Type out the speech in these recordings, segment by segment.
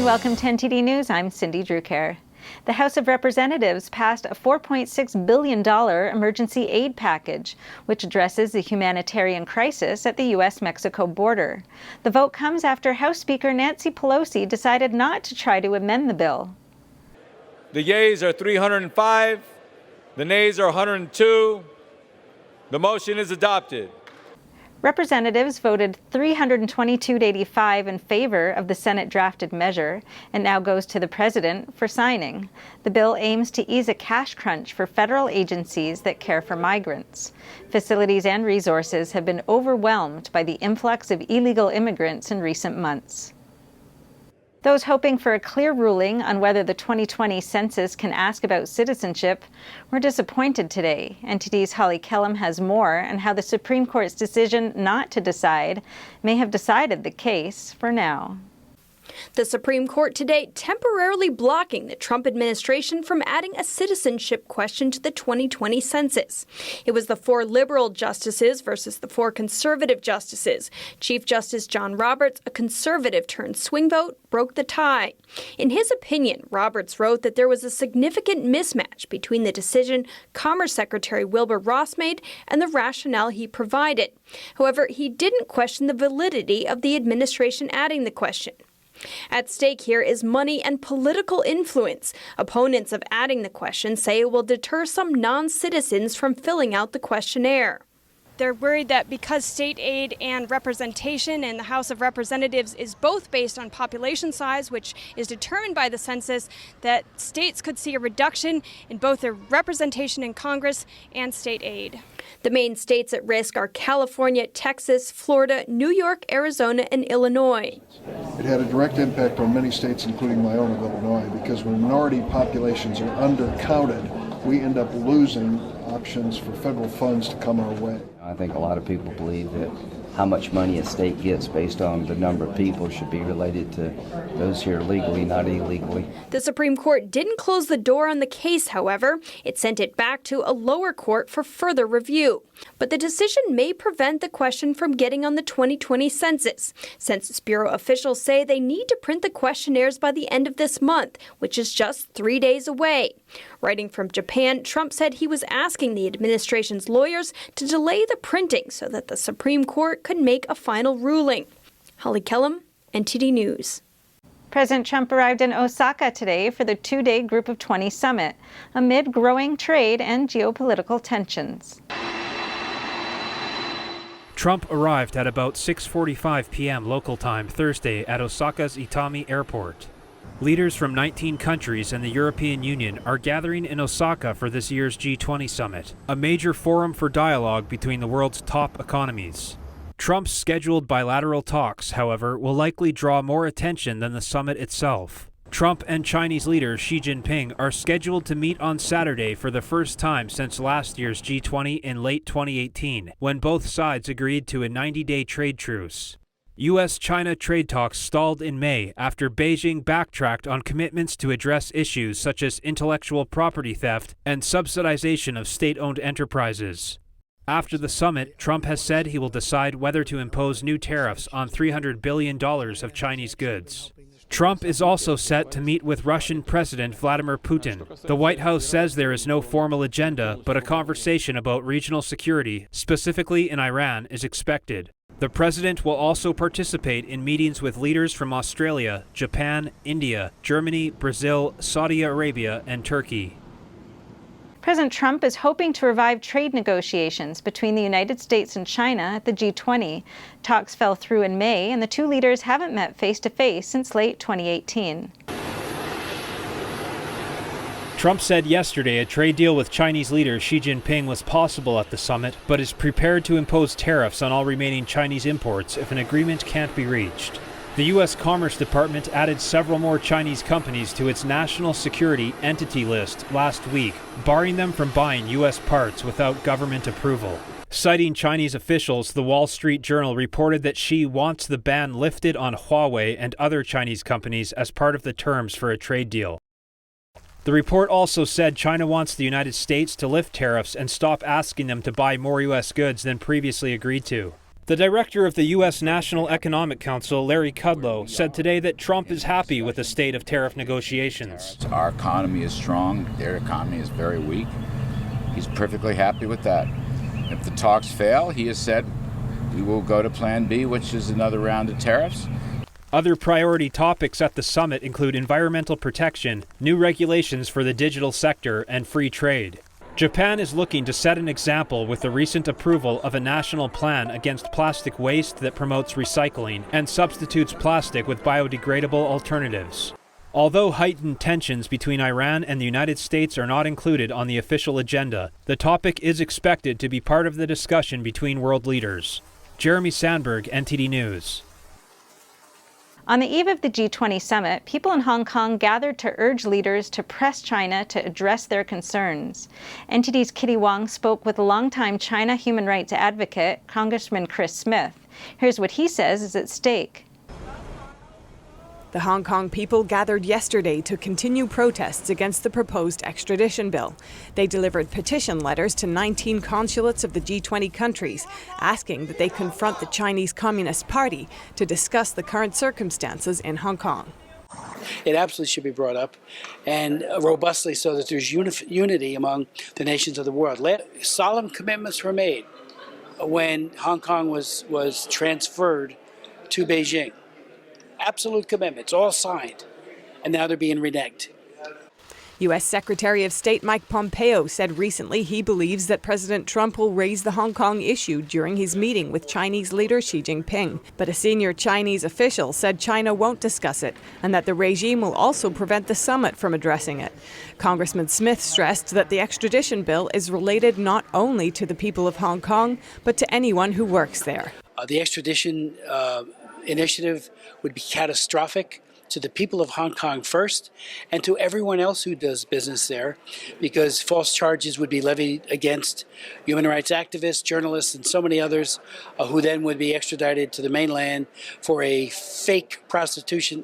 and welcome to NTD News. I'm Cindy Drucare. The House of Representatives passed a $4.6 billion emergency aid package, which addresses the humanitarian crisis at the U.S. Mexico border. The vote comes after House Speaker Nancy Pelosi decided not to try to amend the bill. The yeas are 305, the nays are 102. The motion is adopted. Representatives voted 322 to 85 in favor of the Senate-drafted measure and now goes to the President for signing. The bill aims to ease a cash crunch for federal agencies that care for migrants. Facilities and resources have been overwhelmed by the influx of illegal immigrants in recent months. Those hoping for a clear ruling on whether the 2020 census can ask about citizenship were disappointed today. NTD's Holly Kellum has more on how the Supreme Court's decision not to decide may have decided the case for now. The Supreme Court today temporarily blocking the Trump administration from adding a citizenship question to the 2020 census. It was the 4 liberal justices versus the 4 conservative justices. Chief Justice John Roberts, a conservative turned swing vote, broke the tie. In his opinion, Roberts wrote that there was a significant mismatch between the decision Commerce Secretary Wilbur Ross made and the rationale he provided. However, he didn't question the validity of the administration adding the question. At stake here is money and political influence. Opponents of adding the question say it will deter some non-citizens from filling out the questionnaire. They're worried that because state aid and representation in the House of Representatives is both based on population size, which is determined by the census, that states could see a reduction in both their representation in Congress and state aid. The main states at risk are California, Texas, Florida, New York, Arizona, and Illinois. It had a direct impact on many states, including my own of Illinois, because when minority populations are undercounted, we end up losing options for federal funds to come our way. I think a lot of people believe that how much money a state gets based on the number of people should be related to those here legally, not illegally. The Supreme Court didn't close the door on the case, however. It sent it back to a lower court for further review. But the decision may prevent the question from getting on the 2020 census. Census Bureau officials say they need to print the questionnaires by the end of this month, which is just 3 days away. Writing from Japan, Trump said he was asking the administration's lawyers to delay the printing so that the Supreme Court could make a final ruling. Holly Kellum, NTD News. President Trump arrived in Osaka today for the 2-day Group of 20 Summit, amid growing trade and geopolitical tensions. Trump arrived at about 6:45 p.m. local time Thursday at Osaka's Itami Airport. Leaders from 19 countries and the European Union are gathering in Osaka for this year's G20 Summit, a major forum for dialogue between the world's top economies. Trump's scheduled bilateral talks, however, will likely draw more attention than the summit itself. Trump and Chinese leader Xi Jinping are scheduled to meet on Saturday for the first time since last year's G20 in late 2018, when both sides agreed to a 90-day trade truce. U.S.-China trade talks stalled in May after Beijing backtracked on commitments to address issues such as intellectual property theft and subsidization of state-owned enterprises. After the summit, Trump has said he will decide whether to impose new tariffs on $300 billion of Chinese goods. Trump is also set to meet with Russian President Vladimir Putin. The White House says there is no formal agenda, but a conversation about regional security, specifically in Iran, is expected. The president will also participate in meetings with leaders from Australia, Japan, India, Germany, Brazil, Saudi Arabia, and Turkey. President Trump is hoping to revive trade negotiations between the United States and China at the G20. Talks fell through in May, and the two leaders haven't met face-to-face since late 2018. Trump said yesterday a trade deal with Chinese leader Xi Jinping was possible at the summit, but is prepared to impose tariffs on all remaining Chinese imports if an agreement can't be reached. The U.S. Commerce Department added several more Chinese companies to its national security entity list last week, barring them from buying U.S. parts without government approval. Citing Chinese officials, the Wall Street Journal reported that Xi wants the ban lifted on Huawei and other Chinese companies as part of the terms for a trade deal. The report also said China wants the United States to lift tariffs and stop asking them to buy more U.S. goods than previously agreed to. The director of the U.S. National Economic Council, Larry Kudlow, said today that Trump is happy with the state of tariff negotiations. Our economy is strong. Their economy is very weak. He's perfectly happy with that. If the talks fail, he has said we will go to Plan B, which is another round of tariffs. Other priority topics at the summit include environmental protection, new regulations for the digital sector, and free trade. Japan is looking to set an example with the recent approval of a national plan against plastic waste that promotes recycling and substitutes plastic with biodegradable alternatives. Although heightened tensions between Iran and the United States are not included on the official agenda, the topic is expected to be part of the discussion between world leaders. Jeremy Sandberg, NTD News. On the eve of the G20 Summit, people in Hong Kong gathered to urge leaders to press China to address their concerns. NTD's Kitty Wong spoke with longtime China human rights advocate, Congressman Chris Smith. Here's what he says is at stake. The Hong Kong people gathered yesterday to continue protests against the proposed extradition bill. They delivered petition letters to 19 consulates of the G20 countries, asking that they confront the Chinese Communist Party to discuss the current circumstances in Hong Kong. It absolutely should be brought up, and robustly, so that there's unity among the nations of the world. Solemn commitments were made when Hong Kong was transferred to Beijing. Absolute commitments, all signed, and now they're being reneged. U.S. Secretary of State Mike Pompeo said recently he believes that President Trump will raise the Hong Kong issue during his meeting with Chinese leader Xi Jinping. But a senior Chinese official said China won't discuss it and that the regime will also prevent the summit from addressing it. Congressman Smith stressed that the extradition bill is related not only to the people of Hong Kong, but to anyone who works there. The extradition initiative would be catastrophic to the people of Hong Kong first and to everyone else who does business there, because false charges would be levied against human rights activists, journalists, and so many others who then would be extradited to the mainland for a fake prosecution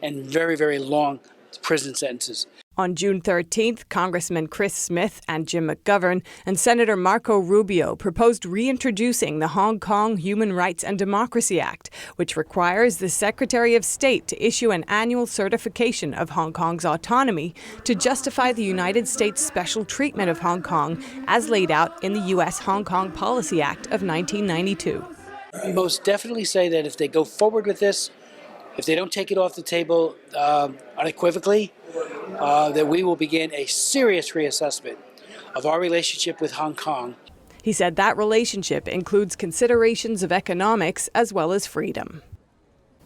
and very, very long prison sentences. On June 13th, Congressman Chris Smith and Jim McGovern and Senator Marco Rubio proposed reintroducing the Hong Kong Human Rights and Democracy Act, which requires the Secretary of State to issue an annual certification of Hong Kong's autonomy to justify the United States special treatment of Hong Kong as laid out in the U.S. Hong Kong Policy Act of 1992. I most definitely say that if they go forward with this, if they don't take it off the table unequivocally, that we will begin a serious reassessment of our relationship with Hong Kong. He said that relationship includes considerations of economics as well as freedom.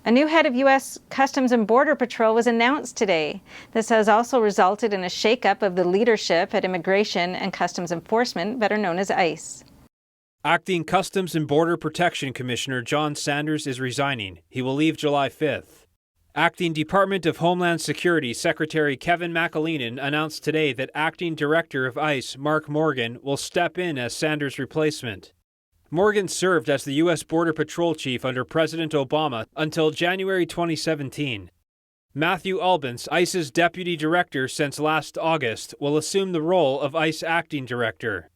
A new head of U.S. Customs and Border Patrol was announced today. This has also resulted in a shakeup of the leadership at Immigration and Customs Enforcement, better known as ICE. Acting Customs and Border Protection Commissioner John Sanders is resigning. He will leave July 5th. Acting Department of Homeland Security Secretary Kevin McAleenan announced today that Acting Director of ICE Mark Morgan will step in as Sanders' replacement. Morgan served as the U.S. Border Patrol Chief under President Obama until January 2017. Matthew Albence, ICE's Deputy Director since last August, will assume the role of ICE Acting Director.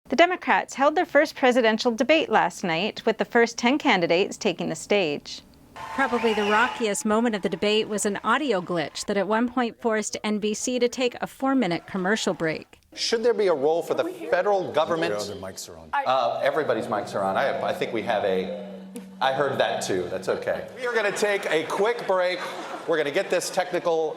The Democrats held their first presidential debate last night, with the first 10 candidates taking the stage. Probably the rockiest moment of the debate was an audio glitch that at one point forced NBC to take a 4-minute commercial break. Should there be a role for the federal government? Their mics are on. Everybody's mics are on. I think we have I heard that too. That's okay. We are going to take a quick break. We're going to get this technical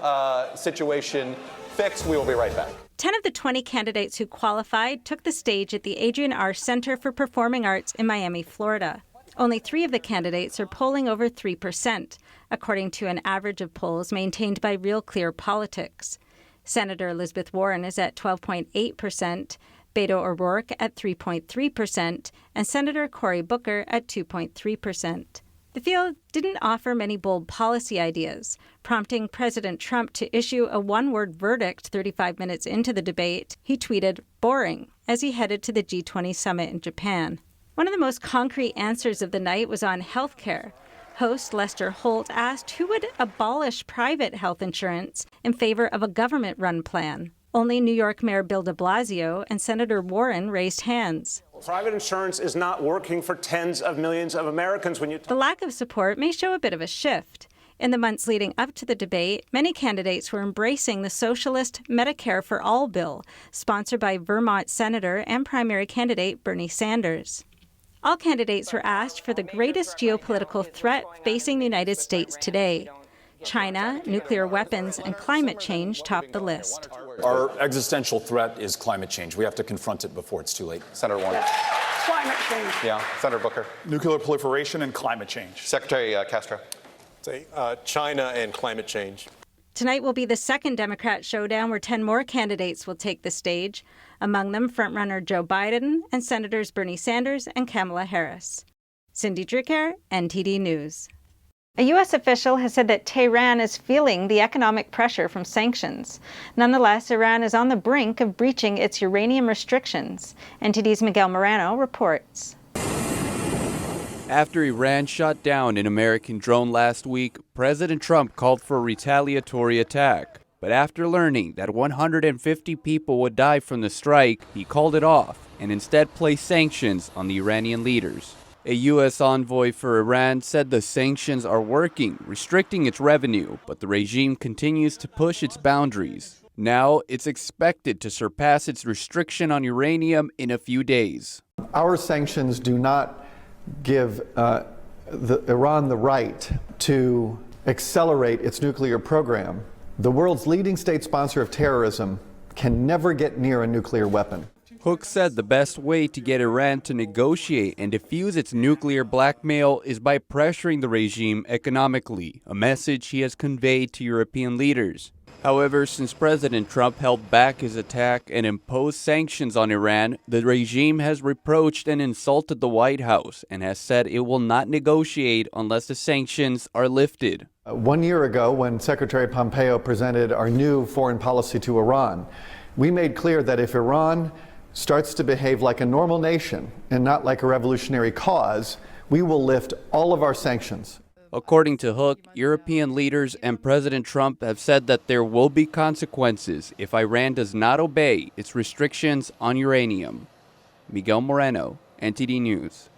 situation fixed. We will be right back. 10 of the 20 candidates who qualified took the stage at the Adrian R. Center for Performing Arts in Miami, Florida. Only 3 of the candidates are polling over 3%, according to an average of polls maintained by Real Clear Politics. Senator Elizabeth Warren is at 12.8%, Beto O'Rourke at 3.3%, and Senator Cory Booker at 2.3%. The field didn't offer many bold policy ideas, prompting President Trump to issue a one-word verdict 35 minutes into the debate. He tweeted, "boring," as he headed to the G20 Summit in Japan. One of the most concrete answers of the night was on health care. Host Lester Holt asked who would abolish private health insurance in favor of a government-run plan. Only New York Mayor Bill de Blasio and Senator Warren raised hands. Private insurance is not working for tens of millions of Americans. The lack of support may show a bit of a shift. In the months leading up to the debate, many candidates were embracing the socialist Medicare for All bill, sponsored by Vermont Senator and primary candidate Bernie Sanders. All candidates were asked for the greatest geopolitical threat facing the United States today. China, nuclear weapons, and climate change topped the list. Our existential threat is climate change. We have to confront it before it's too late. Senator Warner. Climate change. Yeah. Senator Booker. Nuclear proliferation and climate change. Secretary Castro. China and climate change. Tonight will be the second Democrat showdown where 10 more candidates will take the stage, among them frontrunner Joe Biden and Senators Bernie Sanders and Kamala Harris. Cindy Dricker, NTD News. A U.S. official has said that Tehran is feeling the economic pressure from sanctions. Nonetheless, Iran is on the brink of breaching its uranium restrictions. NTD's Miguel Morano reports. After Iran shot down an American drone last week, President Trump called for a retaliatory attack. But after learning that 150 people would die from the strike, he called it off and instead placed sanctions on the Iranian leaders. A U.S. envoy for Iran said the sanctions are working, restricting its revenue, but the regime continues to push its boundaries. Now, it's expected to surpass its restriction on uranium in a few days. Our sanctions do not give Iran the right to accelerate its nuclear program. The world's leading state sponsor of terrorism can never get near a nuclear weapon. Hook said the best way to get Iran to negotiate and defuse its nuclear blackmail is by pressuring the regime economically, a message he has conveyed to European leaders. However, since President Trump held back his attack and imposed sanctions on Iran, the regime has reproached and insulted the White House and has said it will not negotiate unless the sanctions are lifted. 1 year ago, when Secretary Pompeo presented our new foreign policy to Iran, we made clear that if Iran starts to behave like a normal nation and not like a revolutionary cause, we will lift all of our sanctions. According to Hook, European leaders and President Trump have said that there will be consequences if Iran does not obey its restrictions on uranium. Miguel Moreno, NTD News.